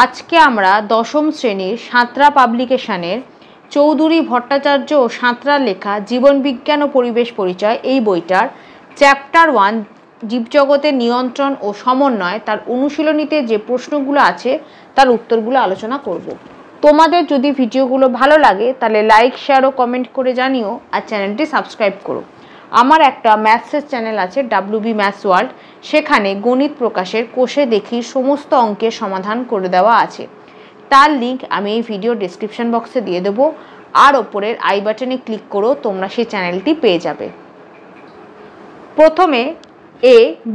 আজকে আমরা দশম শ্রেণীর সাঁতরা পাবলিকেশনের চৌধুরী ভট্টাচার্য ও সাঁতরার লেখা জীবনবিজ্ঞান ও পরিবেশ পরিচয় এই বইটার চ্যাপ্টার 1 জীবজগতের নিয়ন্ত্রণ ও সমন্বয় তার অনুশীলনীতে যে প্রশ্নগুলো আছে তার উত্তরগুলো আলোচনা করব। তোমাদের যদি ভিডিওগুলো ভালো লাগে তাহলে লাইক, শেয়ার ও কমেন্ট করে জানিও, আর চ্যানেলটি সাবস্ক্রাইব করো। আমার একটা ম্যাথসের চ্যানেল আছে WB ম্যাথস ওয়ার্ল্ড, সেখানে গণিত প্রকাশের কোষে দেখি সমস্ত অঙ্কের সমাধান করে দেওয়া আছে। তার লিঙ্ক আমি এই ভিডিও ডেসক্রিপশন বক্সে দিয়ে দেবো, আর ওপরের আই বাটনে ক্লিক করো, তোমরা সেই চ্যানেলটি পেয়ে যাবে। প্রথমে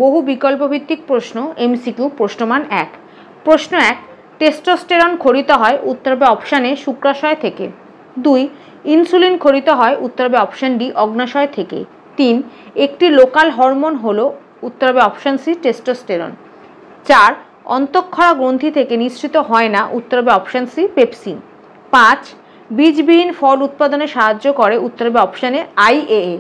বহু বিকল্প ভিত্তিক প্রশ্ন MCQ প্রশ্নমান 1। প্রশ্ন 1, টেস্টোস্টেরন খরিত হয়, উত্তর হবে অপশান এ শুক্রাশয় থেকে। 2, ইনসুলিন খরিত হয়, উত্তর হবে অপশান ডি অগ্নাশয় থেকে। 3, একটি লোকাল হরমোন হলো, উত্তর হবে অপশান সি টেস্টোস্টেরন। 4, অন্তঃক্ষরা গ্রন্থি থেকে নিঃসৃত হয় না, উত্তর হবে অপশান সি পেপসিন। 5, বীজবিহীন ফল উৎপাদনে সাহায্য করে, উত্তর হবে অপশান এ IAA।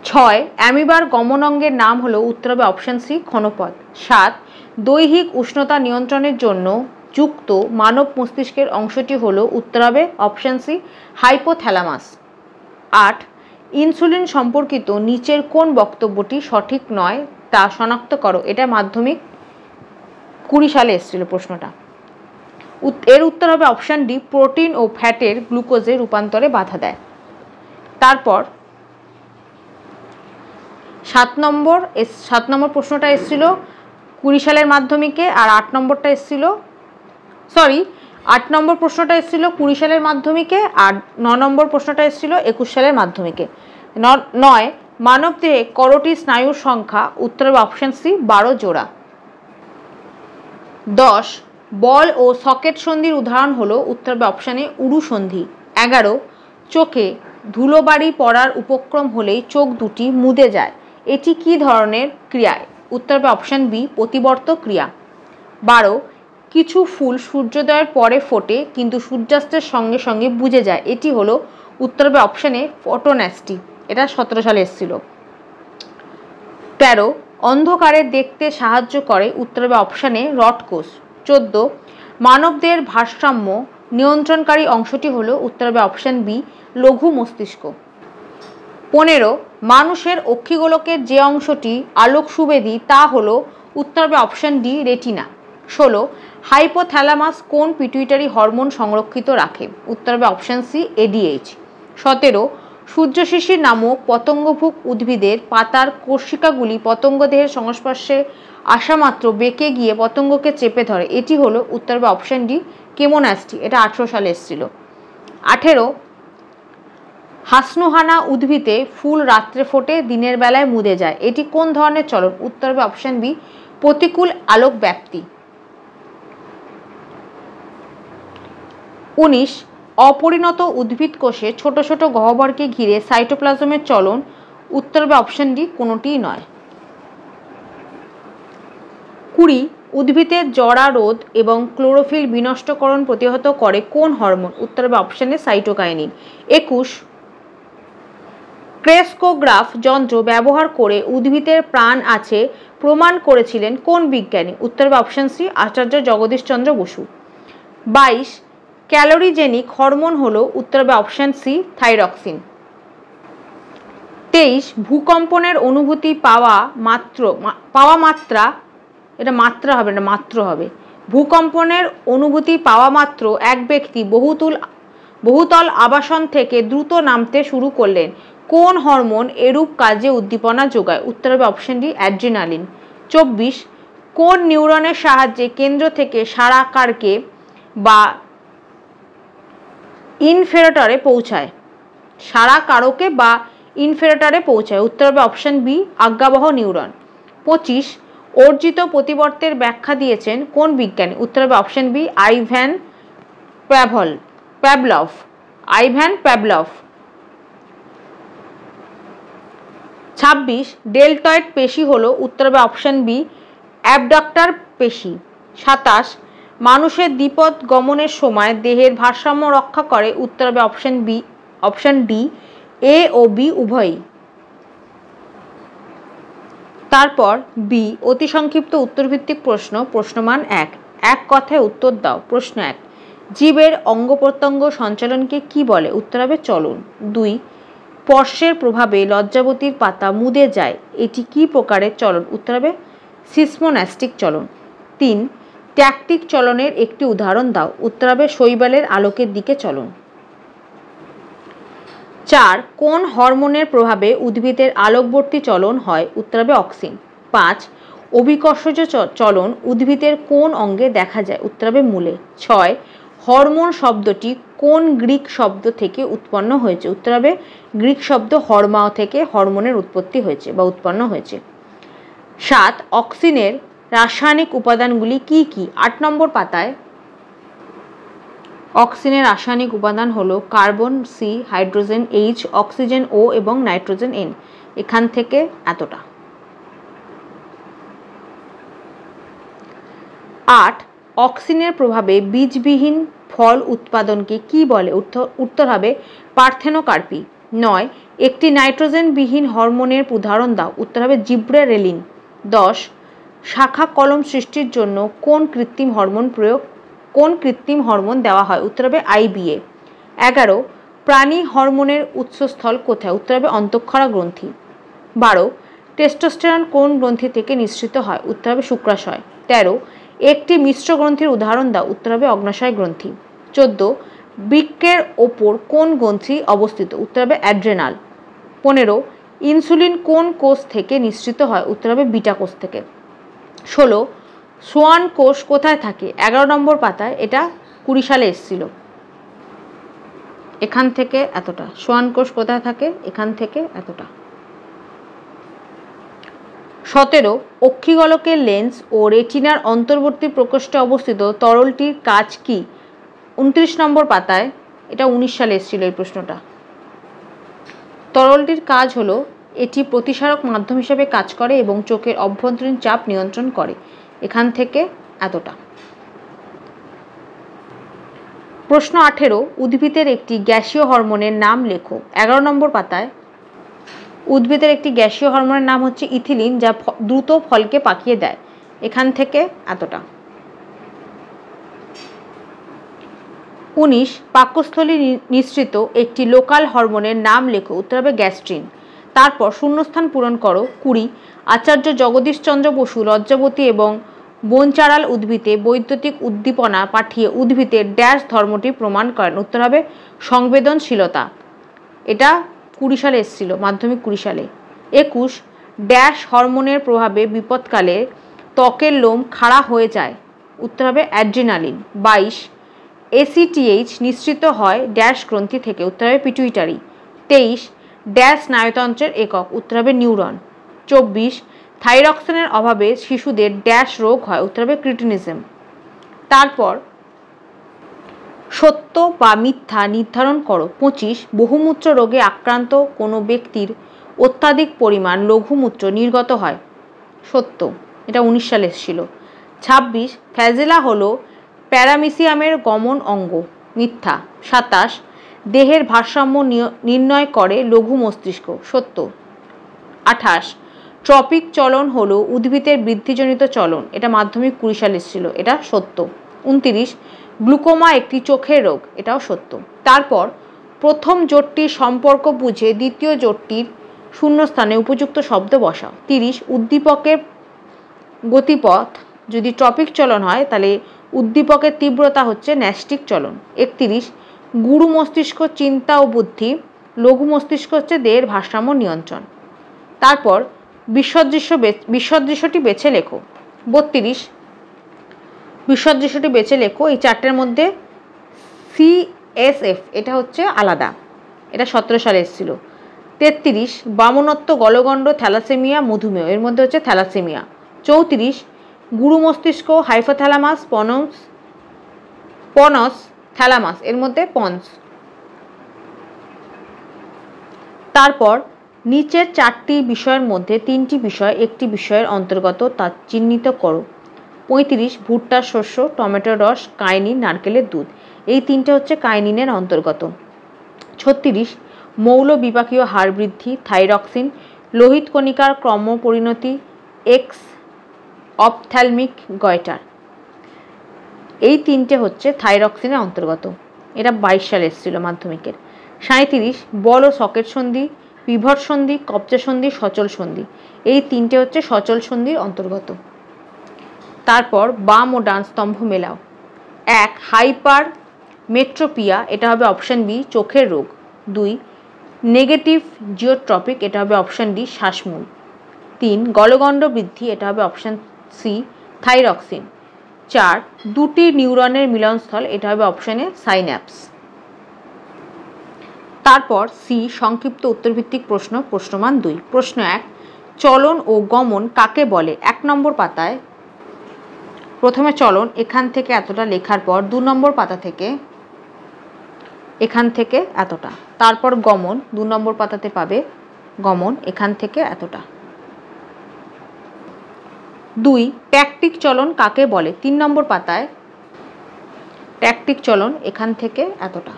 6, অ্যামিবার গমন অঙ্গের নাম হলো, উত্তর হবে অপশান সি ক্ষণপথ। 7, দৈহিক উষ্ণতা নিয়ন্ত্রণের জন্য যুক্ত মানব মস্তিষ্কের অংশটি হলো, উত্তর হবে অপশান সি হাইপোথ্যালামাস। 8, ইনসুলিন সম্পর্কিত নিচের কোন বক্তব্যটি সঠিক নয় তা শনাক্ত করো। এটা মাধ্যমিক 20 সালে এসেছিল প্রশ্নটা। এর উত্তর হবে অপশান ডি, প্রোটিন ও ফ্যাটের গ্লুকোজে রূপান্তরে বাধা দেয়। তারপর 7 নম্বর প্রশ্নটা এসেছিল 20 সালের মাধ্যমিকে, আর 8 নম্বরটা এসেছিল 20 সালের মাধ্যমিকে, আর 9 নম্বর প্রশ্নটা এসেছিল 21 সালের মাধ্যমিকে। 9, মানবদেহে করোটি স্নায়ুর সংখ্যা, উত্তর হবে অপশান সি 12 জোড়া। 10, বল ও সকেট সন্ধির উদাহরণ হলো, উত্তর হবে অপশান এ উরু সন্ধি। 11, চোখে ধুলোবাড়ি পড়ার উপক্রম হলেই চোখ দুটি মুদে যায়, এটি কি ধরনের ক্রিয়া, উত্তর হবে অপশান বি প্রতিবর্ত ক্রিয়া। 12, কিছু ফুল সূর্যোদয়ের পরে ফোটে কিন্তু সূর্যাস্তের সঙ্গে সঙ্গে বুঝে যায়, এটি হলো, উত্তর হবে অপশান এ ফটোন্যাস্টি। এটা 17 সালে এসেছিল। 13, অন্ধকারে দেখতে সাহায্য করে, উত্তর হবে অপশান এ রড কোষ। 14, মানবদেহের ভারসাম্য নিয়ন্ত্রণকারী অংশটি হলো, উত্তর হবে অপশান বি লঘু মস্তিষ্ক। 15, মানুষের অক্ষিগোলকের যে অংশটি আলোক সুবেদী তা হলো, উত্তর হবে অপশান ডি রেটিনা। 16, হাইপোথ্যালামাস কোন পিটুইটারি হরমোন সংরক্ষিত রাখে, উত্তর হবে অপশান সি ADH। 17, সূর্যশিশির নামক পতঙ্গভুক উদ্ভিদের পাতার কোষিকাগুলি পতঙ্গদেহের সংস্পর্শে আসা মাত্র বেঁকে গিয়ে পতঙ্গকে চেপে ধরে, এটি হলো, উত্তর হবে অপশান ডি কেমোন্যাস্টি। এটা 18 সালে এসেছিল। 18, হাসনুহানা উদ্ভিদে ফুল রাত্রে ফোটে, দিনের বেলায় মুদে যায়, এটি কোন ধরনের চলন, উত্তর হবে অপশান বি প্রতিকূল আলোক ব্যাপ্তি। 19, অপরিণত উদ্ভিদ কোষে ছোট ছোট গহ্বরকে ঘিরে সাইটোপ্লাজমের চলন, উত্তর হবে অপশান ডি কোনোটিই নয়। 20, উদ্ভিদের জরা রোধ এবং ক্লোরোফিল বিনষ্টকরণ প্রতিহত করে কোন হরমোন, উত্তর হবে অপশান এ সাইটোকাইনিন। 21, ক্রেস্কোগ্রাফ যন্ত্র ব্যবহার করে উদ্ভিদের প্রাণ আছে প্রমাণ করেছিলেন কোন বিজ্ঞানী, উত্তর হবে অপশান সি আচার্য জগদীশচন্দ্র বসু। 22, ক্যালোরিজেনিক হরমোন হলো, উত্তর হবে অপশান সি থাইরক্সিন। 23, ভূকম্পনের অনুভূতি ভূকম্পনের অনুভূতি পাওয়া মাত্র এক ব্যক্তি বহুতল আবাসন থেকে দ্রুত নামতে শুরু করলেন, কোন হরমোন এরূপ কাজে উদ্দীপনা যোগায়, উত্তর হবে অপশান ডি অ্যাড্রিনালিন। 24, কোন নিউরনের সাহায্যে কেন্দ্র থেকে সারা কারকে বা ইনফেরেটরে পৌঁছায়, উত্তর হবে অপশান বি আজ্ঞাবহ নিউরন। 25, অর্জিত প্রতিবর্তের ব্যাখ্যা দিয়েছেন কোন বিজ্ঞানী, উত্তর হবে option B Ivan Pavlov. 26, deltoid পেশি হলো, উত্তর হবে অপশান বি অ্যাবডাক্টর পেশি। 27, মানুষের দ্বিপদ গমনের সময় দেহের ভারসাম্য রক্ষা করে, উত্তর হবে অপশান ডি A ও B উভয়ই। তারপর বি অতি সংক্ষিপ্ত উত্তরভিত্তিক প্রশ্ন প্রশ্নমান 1। এক কথায় উত্তর দাও। প্রশ্ন 1, জীবের অঙ্গ প্রত্যঙ্গ সঞ্চালনকে কি বলে? উত্তর হবে চলন। 2, স্পর্শের প্রভাবে লজ্জাবতীর পাতা মুদে যায়, এটি কি প্রকারের চলন? উত্তর হবে সিসমোন্যাস্টিক চলন। 3, ট্যাকটিক চলনের একটি উদাহরণ দাও। উত্তর হবে শৈবালের আলোকের দিকে চলন। 4, কোন হরমোনের প্রভাবে উদ্ভিদের আলোকবর্তী চলন হয়? উত্তর হবে অক্সিন। 5, অভিকর্ষজ চলন উদ্ভিদের কোন অঙ্গে দেখা যায়? উত্তর হবে মূলে। 6, হরমোন শব্দটি কোন গ্রিক শব্দ থেকে উৎপন্ন হয়েছে? উত্তর হবে গ্রিক শব্দ হরমাও থেকে হরমোনের উৎপত্তি হয়েছে বা উৎপন্ন হয়েছে। 7, অক্সিনের রাসায়নিক উপাদানগুলি কি কি? 8 নম্বর পাতায়। অক্সিনের রাসায়নিক উপাদান হলো carbon C, hydrogen H, oxygen O এবং নাইট্রোজেন এন। এখান থেকে এতটা। 8, অক্সিনের প্রভাবে বীজবিহীন ফল উৎপাদনকে কি বলে? উত্তর হবে পার্থেনোকার্পি। 9, একটি নাইট্রোজেনবিহীন হরমোনের উদাহরণ দাও। উত্তর হবে জিব্রেরেলিন। 10, শাখা কলম সৃষ্টির জন্য কোন কৃত্রিম হরমোন দেওয়া হয়? উত্তর হবে IBA। 11, প্রাণী হরমোনের উৎসস্থল কোথায়? উত্তর হবে অন্তঃক্ষরা গ্রন্থি। 12, টেস্টোস্টেরন কোন গ্রন্থি থেকে নিঃসৃত হয়? উত্তর হবে শুক্রাশয়। 13, একটি মিশ্র গ্রন্থির উদাহরণ দাও। উত্তর হবে অগ্ন্যাশয় গ্রন্থি। 14, বৃক্কের ওপর কোন গ্রন্থি অবস্থিত? উত্তর হবে অ্যাড্রেনাল। 15, ইনসুলিন কোন কোষ থেকে নিঃসৃত হয়? উত্তর হবে বিটা কোষ থেকে। 16, সোয়ান কোষ কোথায় থাকে? 11 নম্বর পাতায়। এটা 20 সালে এসেছিল। এখান থেকে এতটা। সোয়ান কোষ কোথায় থাকে? এখান থেকে এতটা। 17, অক্ষিগোলকের লেন্স ও রেটিনার অন্তর্বর্তী প্রকোষ্ঠে অবস্থিত তরলটির কাজ কি? 29 নম্বর পাতায়। এটা 19 সালে এসেছিল এই প্রশ্নটা। তরলটির কাজ হলো এটি প্রতিসারক মাধ্যম হিসেবে কাজ করে এবং চোখের অভ্যন্তরীণ চাপ নিয়ন্ত্রণ করে। এখান থেকে এতটা। প্রশ্ন 18, উদ্ভিদের একটি গ্যাসীয় হরমোনের নাম লেখো। 11 নম্বর পাতায়। উদ্ভিদের একটি গ্যাসীয় হরমোনের নাম হচ্ছে ইথিলিন, যা দ্রুত ফলকে পাকিয়ে দেয়। এখান থেকে এতটা। 19, পাকস্থলী নিঃসৃত একটি লোকাল হরমোনের নাম লেখো। উত্তর হবে গ্যাস্ট্রিন। তারপর শূন্যস্থান পূরণ করো। 20, আচার্য জগদীশচন্দ্র বসু লজ্জাবতী এবং বনচারাল উদ্ভিদে বৈদ্যুতিক উদ্দীপনা পাঠিয়ে উদ্ভিদের ড্যাশ ধর্মটি প্রমাণ করেন। উত্তর হবে সংবেদনশীলতা। এটা 20 সালে এসেছিল, মাধ্যমিক 20 সালে। 21, ড্যাশ হরমোনের প্রভাবে বিপদকালে ত্বকের লোম খাড়া হয়ে যায়। উত্তর হবে অ্যাড্রিনালিন। 22, ACTH নিঃসৃত হয় ড্যাশ গ্রন্থি থেকে। উত্তর হবে পিটুইটারি। 23, ড্যাশ স্নায়ুতন্ত্রের একক। উত্তর হবে নিউরন। 24, থাইরক্সিনের অভাবে শিশুদের ড্যাশ রোগ হয়। উত্তর হবে ক্রিটিনিজম। তারপর সত্য বা মিথ্যা নির্ধারণ করো। 25, বহুমূত্র রোগে আক্রান্ত কোনো ব্যক্তির অত্যাধিক পরিমাণ লঘুমূত্র নির্গত হয়। সত্য। এটা 19 সালে এসেছিল। 26, ফ্যাজেলা হলো প্যারামিসিয়ামের গমন অঙ্গ। মিথ্যা। 27, দেহের ভারসাম্য নির্ণয় করে লঘু মস্তিষ্ক। সত্য। 28, ট্রপিক চলন হলো উদ্ভিদের বৃদ্ধিজনিত চলন। এটা মাধ্যমিক 20 সালে এসেছিল। এটা সত্য। 29, গ্লুকোমা একটি চোখের রোগ। এটাও সত্য। তারপর প্রথম জোটটির সম্পর্ক বুঝে দ্বিতীয় জোটটির শূন্যস্থানে উপযুক্ত শব্দ বসাও। 30, উদ্দীপকের গতিপথ যদি ট্রপিক চলন হয় তাহলে উদ্দীপকের তীব্রতা হচ্ছে ন্যাস্টিক চলন। 31, গুরু মস্তিষ্ক চিন্তা ও বুদ্ধি, লঘু মস্তিষ্ক হচ্ছে দেহের ভারসাম্য নিয়ন্ত্রণ। তারপর বিসদৃশ্যটি বেছে লেখো। 32, বিসদৃশ্যটি বেছে লেখো। এই চারটের মধ্যে CSF এটা হচ্ছে আলাদা। এটা 17 সালে এসেছিল। 33, বামনত্ব, গলগণ্ড, থ্যালাসেমিয়া, মধুমেহ, এর মধ্যে হচ্ছে থ্যালাসেমিয়া। 34, গুরু মস্তিষ্ক, হাইপোথ্যালামাস, পনস, থ্যালামাস, এর মধ্যে পন্স। তারপর নিচের 4টি বিষয়ের মধ্যে 3টি বিষয় একটি বিষয়ের অন্তর্গত তা চিহ্নিত করো। 35, ভুট্টার শস্য, টমেটোর রস, কাইনিন, নারকেলের দুধ, এই 3টে হচ্ছে কাইনিনের অন্তর্গত। 36, মৌল বিপাকীয় হার বৃদ্ধি, থাইরক্সিন, লোহিত কণিকার ক্রমপরিণতি, এক্স অপথ্যালমিক গয়টার। এই তিনটে হচ্ছে থাইরক্সিনের অন্তর্গত। এটা 22 সালে এসেছিল মাধ্যমিকের। 37 বল ও সকেট সন্ধি, পিভট সন্ধি, কবজা সন্ধি, সচল সন্ধি। এই তিনটে হচ্ছে সচল সন্ধির অন্তর্গত। তারপর বাম ও ডান স্তম্ভ মেলাও। 1 হাইপার মেট্রোপিয়া, এটা হবে অপশান বি চোখের রোগ। 2 নেগেটিভ জিওট্রপিক, এটা হবে অপশান ডি শ্বাসমূল। 3 গলগণ্ড বৃদ্ধি, এটা হবে অপশান সি থাইরক্সিন। 4 দুটি নিউরনের মিলনস্থল, এটা হবে অপশানে সাইন্যাপস। তারপর সি সংক্ষিপ্ত উত্তরভিত্তিক প্রশ্ন, প্রশ্নমান 2। প্রশ্ন 1 চলন ও গমন কাকে বলে? 1 নম্বর পাতায় প্রথমে চলন এখান থেকে এতটা লেখার পর 2 নম্বর পাতা থেকে এখান থেকে এতটা, তারপর গমন 2 নম্বর পাতাতে পাবে গমন এখান থেকে এতটা। 2 ট্যাকটিক চলন কাকে বলে? 3 নম্বর পাতায় ট্যাকটিক চলন এখান থেকে এতটা।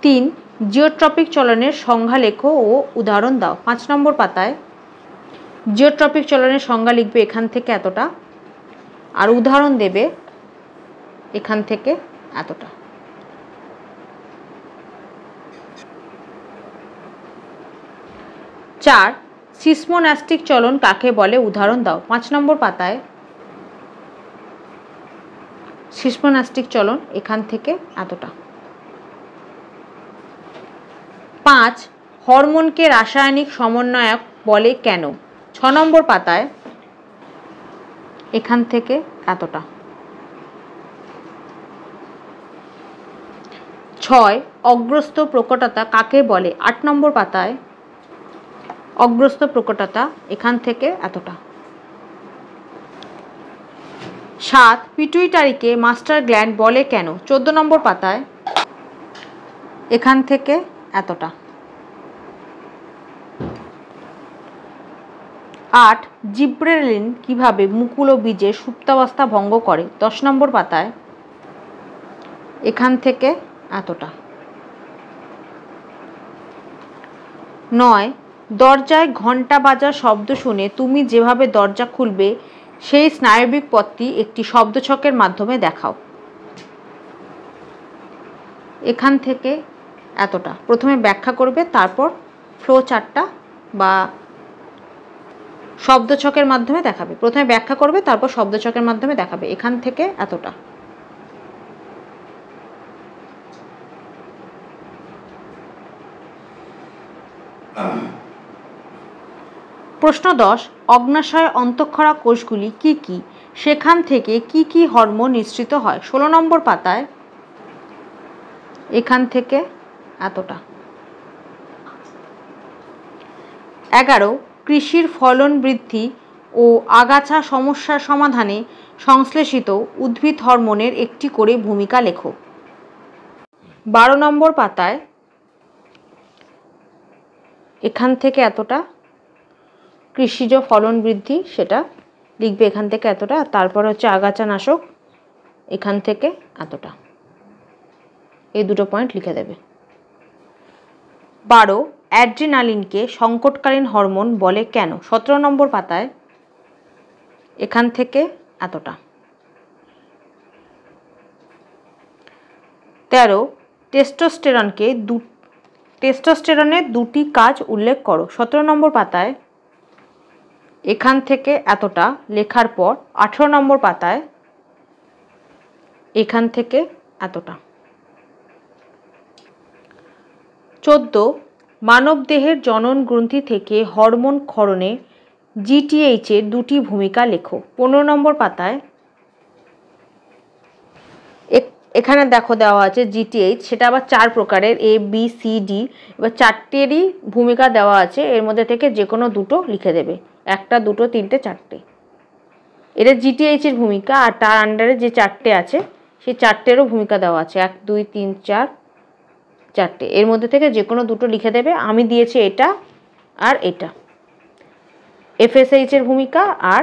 3 জিওট্রপিক চলনের সংজ্ঞা লেখো ও উদাহরণ দাও। 5 নম্বর পাতায় জিওট্রপিক চলনের সংজ্ঞা লিখবে এখান থেকে এতটা, আর উদাহরণ দেবে এখান থেকে এতটা। 4 সিসমোনাস্টিক চলন কাকে বলে? উদাহরণ দাও। 5 নম্বর পাতায় সিসমোনাস্টিক চলন এখান থেকে এতটা। 5 হরমোনকে রাসায়নিক সমন্বয়ক বলে কেন? 6 নম্বর পাতায় এখান থেকে এতটা। 6 অগ্রস্ত প্রকটতা কাকে বলে? 8 নম্বর পাতায় অগ্রস্ত প্রকটতা এখান থেকে এতটা। 7 পিটুইটারিকে মাস্টার গ্ল্যান্ড বলে কেন? 14 নম্বর পাতায় এখান থেকে এতটা। 8 জিব্রেলিন কিভাবে মুকুল ও বীজের সুপ্তাবস্থা ভঙ্গ করে? 10 নম্বর পাতায় এখান থেকে এতটা। 9 দরজায় ঘণ্টা বাজার শব্দ শুনে তুমি যেভাবে দরজা খুলবে সেই স্নায়বিক পথটি একটি শব্দছকের মাধ্যমে দেখাও। এখান থেকে এতটা। প্রথমে ব্যাখ্যা করবে, তারপর ফ্লো চার্টটা বা শব্দছকের মাধ্যমে দেখাবে। প্রথমে ব্যাখ্যা করবে, তারপর শব্দছকের মাধ্যমে দেখাবে। এখান থেকে এতটা। প্রশ্ন 10 অগ্ন্যাশয় অন্তঃক্ষরা কোষগুলি কি কি? সেখান থেকে কি কি হরমোন নিঃসৃত হয়? 16 নম্বর পাতায় এখান থেকে এতটা। 11 কৃষির ফলন বৃদ্ধি ও আগাছা সমস্যার সমাধানে সংশ্লেষিত উদ্ভিদ হরমোনের একটি করে ভূমিকা লেখো। 12 নম্বর পাতায় এখান থেকে এতটা কৃষিজ ফলন বৃদ্ধি, সেটা লিখবে এখান থেকে এতটা। তারপর হচ্ছে আগাছা নাশক এখান থেকে এতটা। এই দুটো পয়েন্ট লিখে দেবে। 12 অ্যাড্রিনালিনকে সংকটকালীন হরমোন বলে কেন? 17 নম্বর পাতায় এখান থেকে এতটা। 13 টেস্টোস্টেরনের দুটি কাজ উল্লেখ করো। 17 নম্বর পাতায় এখান থেকে এতটা লেখার পর 18 নম্বর পাতায় এখান থেকে এতটা। 14 মানবদেহের জনন গ্রন্থি থেকে হরমোন ক্ষরণে জিটিএইচ এর দুটি ভূমিকা লেখো। 15 নম্বর পাতায় এখানে দেখো দেওয়া আছে জিটিএইচ, সেটা আবার 4 প্রকারের, এ বি সি ডি। এবার 4টেরই ভূমিকা দেওয়া আছে, এর মধ্যে থেকে যে কোনো দুটো লিখে দেবে। 1টা 2টো 3টে 4টে। এটা জিটিএইচ এর ভূমিকা, আর তার আন্ডারে যে 4টে আছে সেই 4টেরও ভূমিকা দেওয়া আছে। 1 2 3 4 4টে, এর মধ্যে থেকে যে কোনো দুটো লিখে দেবে। আমি দিয়েছি এটা আর এটা, এফএসএইচ এর ভূমিকা আর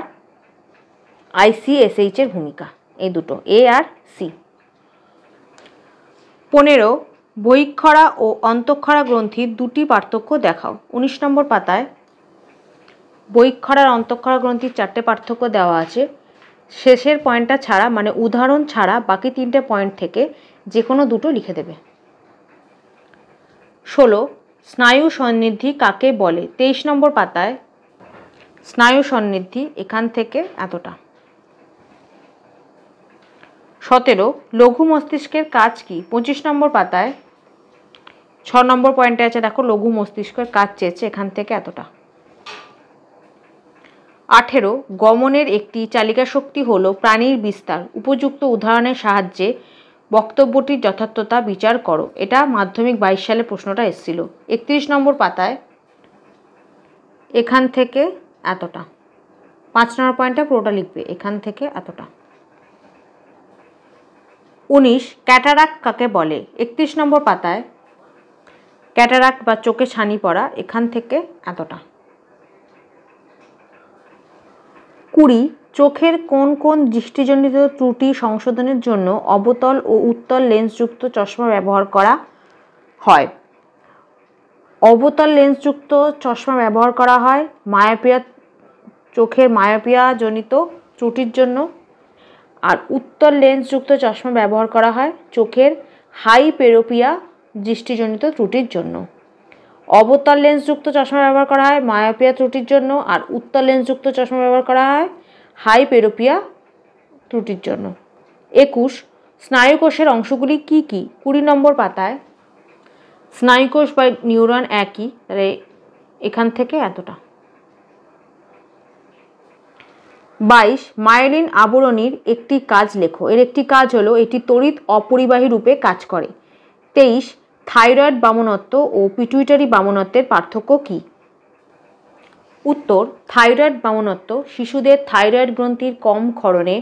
আইসিএসএইচ এর ভূমিকা, এই দুটো, এ আর সি। 15 বহিঃক্ষরা ও অন্তঃক্ষরা গ্রন্থির দুটি পার্থক্য দেখাও। 19 নম্বর পাতায় বহিঃক্ষরা আর অন্তঃক্ষরা গ্রন্থির 4টে পার্থক্য দেওয়া আছে। শেষের পয়েন্টটা ছাড়া মানে উদাহরণ ছাড়া বাকি 3টে পয়েন্ট থেকে যে কোনো দুটো লিখে দেবে। 16 স্নায়ু সন্নিধি কাকে বলে? 23 নম্বর পাতায় স্নায়ু সন্নিধি এখান থেকে এতটা। 17 লঘু মস্তিষ্কের কাজ কি? 25 নম্বর পাতায় 6 নম্বর পয়েন্টে আছে, দেখো লঘু মস্তিষ্কের কাজ চেয়েছে, এখান থেকে এতটা। 18 গমনের একটি চালিকা শক্তি হলো প্রাণীর বিস্তার, উপযুক্ত উদাহরণের সাহায্যে বক্তব্যটির যথার্থতা বিচার করো। এটা মাধ্যমিক 22 সালে প্রশ্নটা এসেছিল। 31 নম্বর পাতায় এখান থেকে এতটা। 5 নম্বর পয়েন্টটা পুরোটা লিখবে, এখান থেকে এতটা। 19 ক্যাটারাক্ট কাকে বলে? 31 নম্বর পাতায় ক্যাটারাক্ট বা চোখে ছানি পড়া, এখান থেকে এতটা। 20 চোখের কোন কোন দৃষ্টিজনিত ত্রুটি সংশোধনের জন্য অবতল ও উত্তল লেন্সযুক্ত চশমা ব্যবহার করা হয়? অবতল লেন্সযুক্ত চশমা ব্যবহার করা হয় মায়োপিয়া, চোখের মায়োপিয়া জনিত ত্রুটির জন্য, আর উত্তল লেন্সযুক্ত চশমা ব্যবহার করা হয় চোখের হাইপেরোপিয়া দৃষ্টিজনিত ত্রুটির জন্য। অবতল লেন্সযুক্ত চশমা ব্যবহার করা হয় মায়োপিয়া ত্রুটির জন্য, আর উত্তল লেন্সযুক্ত চশমা ব্যবহার করা হয় হাইপেরোপিয়া ত্রুটির জন্য। 21 স্নায়ুকোষের অংশগুলি কি কি? 20 নম্বর পাতায় স্নায়ুকোষ বা নিউরন একই, তাহলে এখান থেকে এতটা। 22 মায়োলিন আবরণীর একটি কাজ লেখো। এর একটি কাজ হলো এটি তড়িৎ অপরিবাহী রূপে কাজ করে। 23 থাইরয়েড বামনত্ব ও পিটুইটারি বামনত্বের পার্থক্য কি? উত্তর থাইরয়েড বামনত্ব শিশুদের থাইরয়েড গ্রন্থির কম ক্ষরণে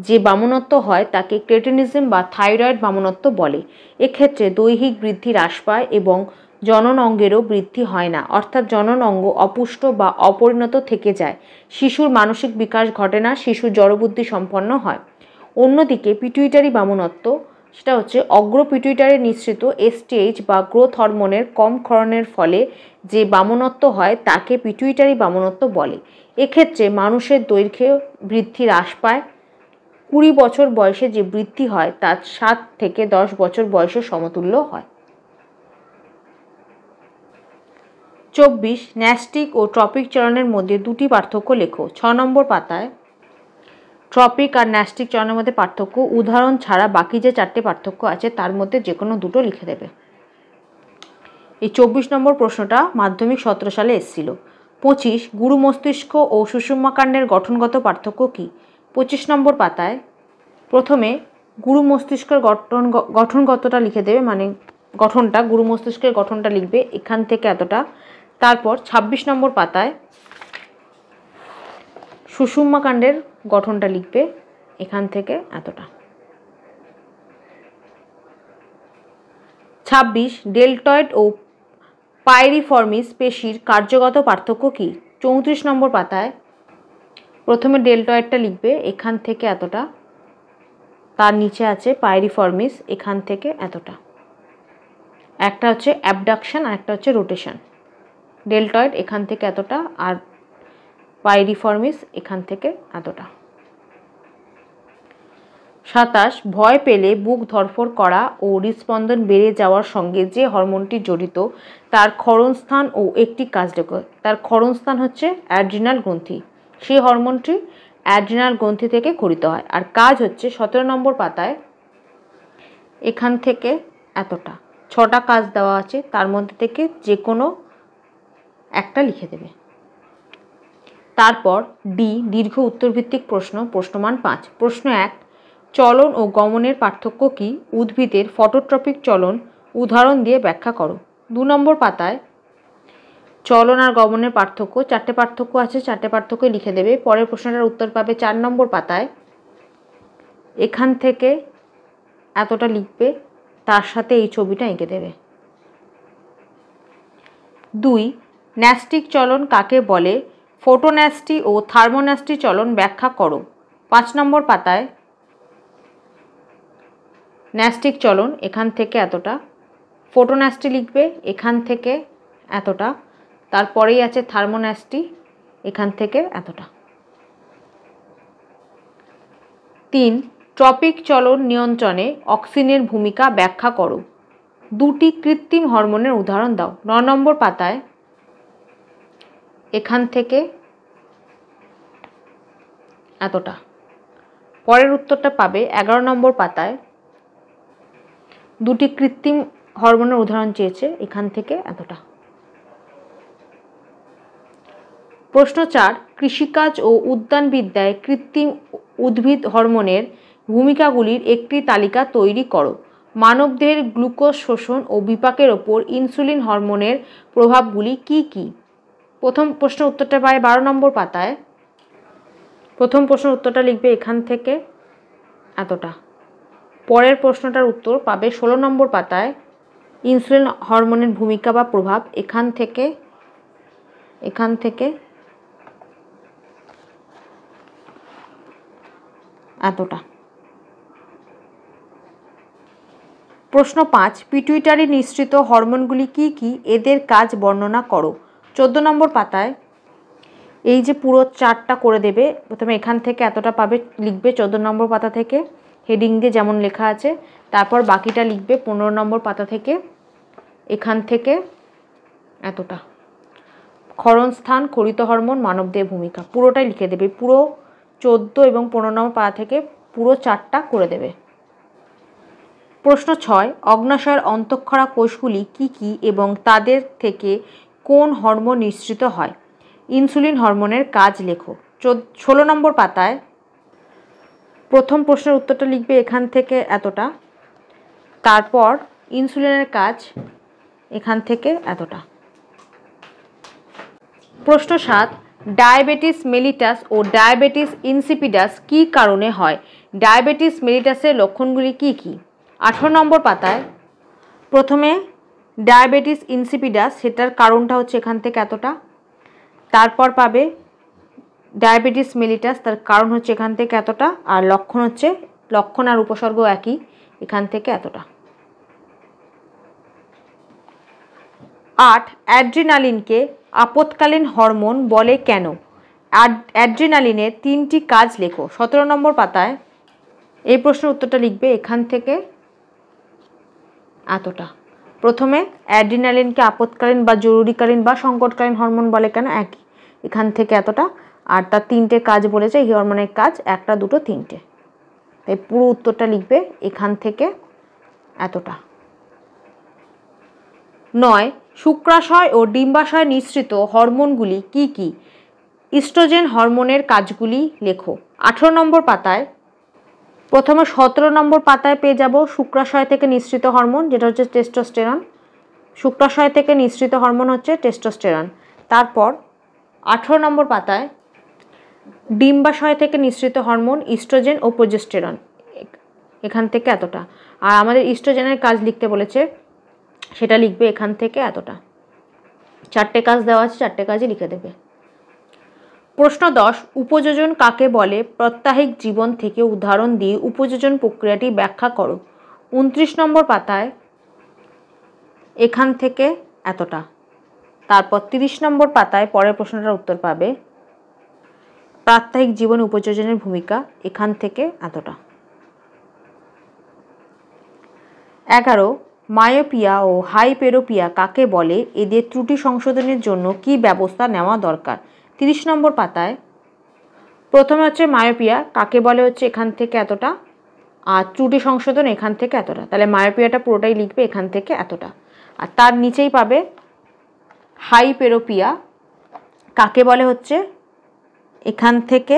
যে বামনত্ব হয় তাকে ক্রেটিনিজম বা থাইরয়েড বামনত্ব বলে। এক্ষেত্রে দৈহিক বৃদ্ধি হ্রাস পায় এবং জনন অঙ্গেরও বৃদ্ধি হয় না, অর্থাৎ জনন অঙ্গ অপুষ্ট বা অপরিণত থেকে যায়। শিশুর মানসিক বিকাশ ঘটে না, শিশু জড়বুদ্ধি সম্পন্ন হয়। অন্যদিকে পিটুইটারি বামনত্ব সেটা হচ্ছে অগ্র পিটুইটারি নিঃসৃত এসটিএইচ বা গ্রোথ হরমোনের কম ক্ষরণের ফলে যে বামনত্ব হয় তাকে পিটুইটারি বামনত্ব বলে। এক্ষেত্রে মানুষের দৈর্ঘ্যে বৃদ্ধি হ্রাস পায়। 20 বছর বয়সে যে বৃদ্ধি হয় তা 7 থেকে 10 বছর বয়সের সমতুল্য হয়। 24 ন্যাস্টিক ও ট্রপিক চলনের মধ্যে দুটি পার্থক্য লেখো। 6 নম্বর পাতায় ট্রপিক আর ন্যাস্টিক চলনের মধ্যে পার্থক্য, উদাহরণ ছাড়া বাকি যে 4টে পার্থক্য আছে তার মধ্যে যে কোনো দুটো লিখে দেবে। এই 24 নম্বর প্রশ্নটা মাধ্যমিক 17 সালে এসেছিল। 25 গুরু মস্তিষ্ক ও সুষুম্নাকাণ্ডের গঠনগত পার্থক্য কি? 25 নম্বর পাতায় প্রথমে গুরু মস্তিষ্কের গঠনগতটা লিখে দেবে, মানে গঠনটা, গুরু মস্তিষ্কের গঠনটা লিখবে, এখান থেকে এতটা। তারপর 26 নম্বর পাতায় সুষুম্নাকাণ্ডের গঠনটা লিখবে, এখান থেকে এতটা। 26 ডেলটয়েড ও পাইরিফর্মিস পেশির কার্যগত পার্থক্য কি? 34 নম্বর পাতায় প্রথমে ডেলটয়েডটা লিখবে, এখান থেকে এতটা। তার নিচে আছে পাইরিফর্মিস, এখান থেকে এতটা। একটা হচ্ছে অ্যাবডাকশন আর একটা হচ্ছে রোটেশন। ডেলটয়েড এখান থেকে এতটা, আর পাইরিফর্মিস এখান থেকে এতটা। 27 ভয় পেলে বুক ধড়ফড় করা ও হৃদস্পন্দন বেড়ে যাওয়ার সঙ্গে যে হরমোনটি জড়িত তার ক্ষরণস্থান ও একটি কাজ লেখো। তার ক্ষরণস্থান হচ্ছে অ্যাড্রিনাল গ্রন্থি, সেই হরমোনটি অ্যাড্রিনাল গ্রন্থি থেকে ক্ষরিত হয়। আর কাজ হচ্ছে 17 নম্বর পাতায় এখান থেকে এতটা। 6টা কাজ দেওয়া আছে, তার মধ্যে থেকে যে কোনো একটা লিখে দেবে। তারপর ডি দীর্ঘ উত্তরভিত্তিক প্রশ্ন, প্রশ্নমান 5। প্রশ্ন 1 চলন ও গমনের পার্থক্য কি? উদ্ভিদের ফটোট্রপিক চলন উদাহরণ দিয়ে ব্যাখ্যা করো। 2 নম্বর পাতায় চলন আর গমনের পার্থক্য, 4টে পার্থক্য আছে, 4টে পার্থক্য লিখে দেবে। পরের প্রশ্নটার উত্তর পাবে 4 নম্বর পাতায়, এখান থেকে এতটা লিখবে, তার সাথে এই ছবিটা এঁকে দেবে। 2 ন্যাস্টিক চলন কাকে বলে? ফোটোন্যাস্টি ও থার্মোন্যাস্টি চলন ব্যাখ্যা করো। 5 নম্বর পাতায় ন্যাস্টিক চলন এখান থেকে এতটা, ফোটোন্যাস্টি লিখবে, এখান থেকে এতটা। তারপরেই আছে থার্মোন্যাস্টি, এখান থেকে এতটা। 3 ট্রপিক চলন নিয়ন্ত্রণে অক্সিনের ভূমিকা ব্যাখ্যা করো। 2টি কৃত্রিম হরমোনের উদাহরণ দাও। 9 নম্বর পাতায় এখান থেকে এতটা। পরের উত্তরটা পাবে 11 নম্বর পাতায়। 2টি কৃত্রিম হরমোনের উদাহরণ চেয়েছে, এখান থেকে এতটা। প্রশ্ন 4 কৃষিকাজ ও উদ্যানবিদ্যায় কৃত্রিম উদ্ভিদ হরমোনের ভূমিকাগুলির একটি তালিকা তৈরি করো। মানবদেহের গ্লুকোজ শোষণ ও বিপাকের ওপর ইনসুলিন হরমোনের প্রভাবগুলি কি কি? প্রথম প্রশ্নের উত্তরটা পায় 12 নম্বর পাতায়। প্রথম প্রশ্নের উত্তরটা লিখবে এখান থেকে এতটা। পরের প্রশ্নটার উত্তর পাবে 16 নম্বর পাতায়। ইনসুলিন হরমোনের ভূমিকা বা প্রভাব এখান থেকে এতটা। প্রশ্ন 5 পিটুইটারি নিঃসৃত হরমোনগুলি কি কি, এদের কাজ বর্ণনা করো। 14 নম্বর পাতায় এই যে পুরো চার্টটা করে দেবে, প্রথমে এখান থেকে এতটা পাবে, লিখবে 14 নম্বর পাতা থেকে হেডিং দিয়ে যেমন লেখা আছে, তারপর বাকিটা লিখবে 15 নম্বর পাতা থেকে এখান থেকে এতটা। ক্ষরণস্থান, খরিত হরমোন, মানবদেহে ভূমিকা পুরোটাই লিখে দেবে। পুরো 14 এবং 15 নম্বর পাতা থেকে পুরো চার্টটা করে দেবে। প্রশ্ন 6 অগ্ন্যাশয়ের অন্তঃক্ষরা কোষগুলি কি কি এবং তাদের থেকে কোন হরমোন নিঃসৃত হয়? ইনসুলিন হরমোনের কাজ লেখো। 16 নম্বর পাতায় প্রথম প্রশ্নের উত্তরটা লিখবে এখান থেকে এতটা, তারপর ইনসুলিনের কাজ এখান থেকে এতটা। প্রশ্ন 7 ডায়াবেটিস মেলিটাস ও ডায়াবেটিস ইনসিপিডাস কী কারণে হয়? ডায়াবেটিস মেলিটাসের লক্ষণগুলি কি কি? 18 নম্বর পাতায় প্রথমে ডায়াবেটিস ইনসিপিডাস, সেটার কারণটা হচ্ছে এখান থেকে এতটা। তারপর পাবে ডায়াবেটিস মেলিটাস, তার কারণ হচ্ছে এখান থেকে এতটা, আর লক্ষণ হচ্ছে, লক্ষণ আর উপসর্গ একই, এখান থেকে এতটা। 8 অ্যাড্রিনালিনকে আপৎকালীন হরমোন বলে কেন? অ্যাড্রিনালিনের 3টি কাজ লেখো। 17 নম্বর পাতায় এই প্রশ্নের উত্তরটা লিখবে এখান থেকে এতটা। প্রথমে অ্যাড্রিনালিনকে আপৎকালীন বা জরুরিকালীন বা সংকটকালীন হরমোন বলে কেন, একই, এখান থেকে এতটা। আর তার 3টে কাজ বলেছে, এই হরমোনের কাজ 1টা 2টো 3টে, তাই পুরো উত্তরটা লিখবে এখান থেকে এতটা। 9 শুক্রাশয় ও ডিম্বাশয় নিঃসৃত হরমোনগুলি কি কি? ইস্ট্রোজেন হরমোনের কাজগুলি লেখো। 18 নম্বর পাতায় প্রথমে 17 নম্বর পাতায় পেয়ে যাব শুক্রাশয় থেকে নিঃসৃত হরমোন, যেটা হচ্ছে টেস্টোস্টেরন। শুক্রাশয় থেকে নিঃসৃত হরমোন হচ্ছে টেস্টোস্টেরন। তারপর 18 নম্বর পাতায় ডিম্বাশয় থেকে নিঃসৃত হরমোন ইস্ট্রোজেন ও প্রোজেস্টেরন, এখান থেকে এতটা। আর আমাদের ইস্ট্রোজেনের কাজ লিখতে বলেছে, সেটা লিখবে এখান থেকে এতটা। 4টে কাজ দেওয়া আছে, 4টে কাজই লিখে দেবে। প্রশ্ন 10 উপযোজন কাকে বলে? প্রাত্যহিক জীবন থেকে উদাহরণ দিয়ে উপযোজন প্রক্রিয়াটি ব্যাখ্যা করো। 29 নম্বর পাতায় এখান থেকে এতটা। তারপর 30 নম্বর পাতায় পরের প্রশ্নটার উত্তর পাবে প্রাত্যহিক জীবন উপযোজনের ভূমিকা, এখান থেকে এতটা। 11 মায়োপিয়া ও হাইপেরোপিয়া কাকে বলে? এদের ত্রুটি সংশোধনের জন্য কি ব্যবস্থা নেওয়া দরকার? 30 নম্বর পাতায় প্রথমে হচ্ছে মায়োপিয়া কাকে বলে হচ্ছে এখান থেকে এতটা, আর ত্রুটি সংশোধন এখান থেকে এতটা। তাহলে মায়োপিয়াটা পুরোটাই লিখবে এখান থেকে এতটা। আর তার নিচেই পাবে হাইপেরোপিয়া কাকে বলে হচ্ছে এখান থেকে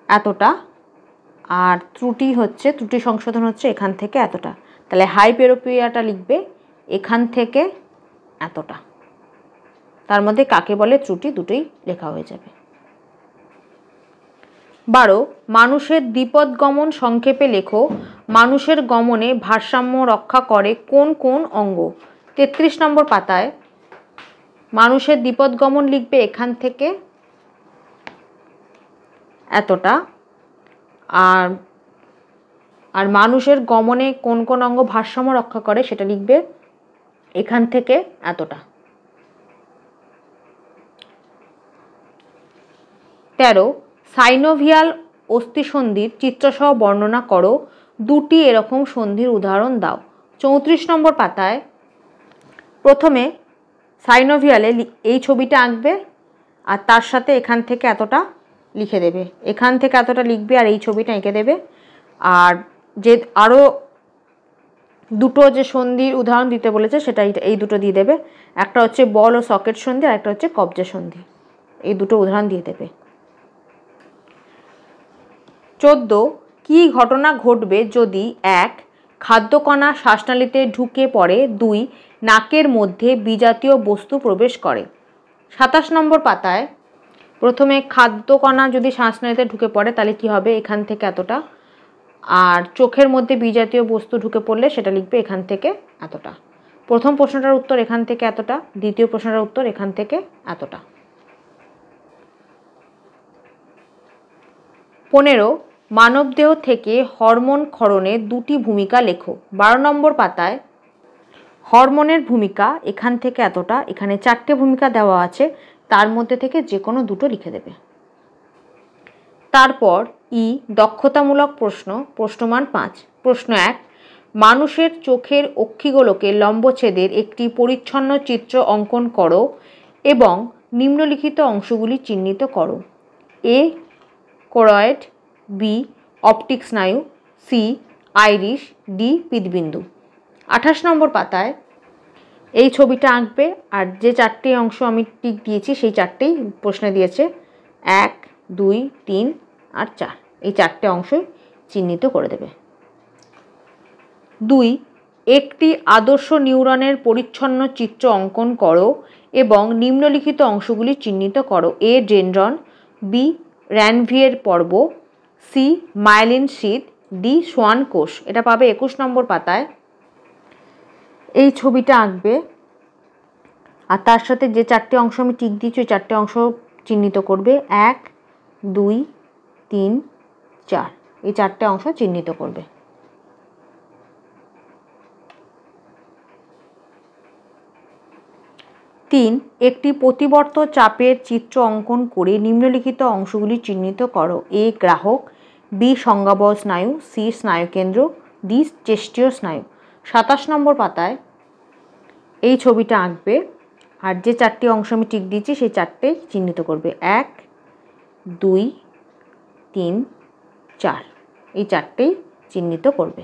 এতটা, আর ত্রুটি সংশোধন হচ্ছে এখান থেকে এতটা। তাহলে হাইপেরোপিয়াটা লিখবে এখান থেকে এতটা। তার মধ্যে কাকে বলে ত্রুটি দুটোই লেখা হয়ে যাবে। 12 মানুষের দ্বিপদ গমন সংক্ষেপে লেখো। মানুষের গমনে ভারসাম্য রক্ষা করে কোন কোন অঙ্গ? 33 নম্বর পাতায় মানুষের দ্বিপদ গমন লিখবে এখান থেকে এতটা। আর মানুষের গমনে কোন কোন অঙ্গ ভারসাম্য রক্ষা করে সেটা লিখবে এখান থেকে এতটা। 13 সাইনোভিয়াল অস্থিসন্ধির চিত্রসহ বর্ণনা করো, দুটি এরকম সন্ধির উদাহরণ দাও। 34 নম্বর পাতায় প্রথমে সাইনোভিয়ালে এই ছবিটা আঁকবে আর তার সাথে এখান থেকে এতটা লিখে দেবে, এখান থেকে এতটা লিখবে আর এই ছবিটা এঁকে দেবে। আর যে আরও দুটো যে সন্ধির উদাহরণ দিতে বলেছে সেটা এই দুটো দিয়ে দেবে, একটা হচ্ছে বল ও সকেট সন্ধি আর একটা হচ্ছে কবজা সন্ধি, এই দুটো উদাহরণ দিয়ে দেবে। 14 কি ঘটনা ঘটবে যদি 1 খাদ্যকণা শ্বাসনালীতে ঢুকে পড়ে, 2 নাকের মধ্যে বিজাতীয় বস্তু প্রবেশ করে। 27 নম্বর পাতায় প্রথমে খাদ্যকণা যদি শ্বাসনালীতে ঢুকে পড়ে তাহলে কি হবে, এখান থেকে এতটা, আর চোখের মধ্যে বিজাতীয় বস্তু ঢুকে পড়লে সেটা লিখবে এখান থেকে এতটা। প্রথম প্রশ্নটার উত্তর এখান থেকে এতটা, দ্বিতীয় প্রশ্নটার উত্তর এখান থেকে এতটা। 15 মানবদেহ থেকে হরমোন ক্ষরণের দুটি ভূমিকা লেখো। 12 নম্বর পাতায় হরমোনের ভূমিকা এখান থেকে এতটা, এখানে 4টে ভূমিকা দেওয়া আছে, তার মধ্যে থেকে যে কোনো দুটো লিখে দেবে। তারপর দক্ষতামূলক প্রশ্ন, প্রশ্নমান 5। প্রশ্ন 1 মানুষের চোখের অক্ষিগোলকের লম্বচ্ছেদের একটি পরিচ্ছন্ন চিত্র অঙ্কন করো এবং নিম্নলিখিত অংশগুলি চিহ্নিত করো। এ কোরয়েড, বি অপটিক স্নায়ু, সি আইরিশ, ডি পিতবিন্দু। 28 নম্বর পাতায় এই ছবিটা আঁকবে আর যে 4টে অংশ আমি টিক দিয়েছি সেই 4টেই প্রশ্নে দিয়েছে, 1, 2, 3 আর 4, এই 4টে অংশই চিহ্নিত করে দেবে। 2 একটি আদর্শ নিউরনের পরিচ্ছন্ন চিত্র অঙ্কন করো এবং নিম্নলিখিত অংশগুলি চিহ্নিত করো। এ ডেনড্রন, বি র্যানভিয়ের পর্ব, সি মাইলিন শীথ, ডি সোয়ান কোষ। এটা পাবে 21 নম্বর পাতায়। এই ছবিটা আঁকবে আর তার সাথে যে 4টে অংশ আমি টিক দিয়েছি ওই 4টে অংশ চিহ্নিত করবে, 1, 2, 3, 4, এই 4টে অংশ চিহ্নিত করবে। 3 একটি প্রতিবর্ত চাপের চিত্র অঙ্কন করে নিম্নলিখিত অংশগুলি চিহ্নিত করো। এ গ্রাহক, বি সংজ্ঞাবহ স্নায়ু, সি স্নায়ুকেন্দ্র, ডি চেষ্টীয় স্নায়ু। 27 নম্বর পাতায় এই ছবিটা আঁকবে আর যে 4টে অংশ আমি টিক দিয়েছি সেই 4টেই চিহ্নিত করবে, 1, 2, 3, 4, এই 4টেই চিহ্নিত করবে।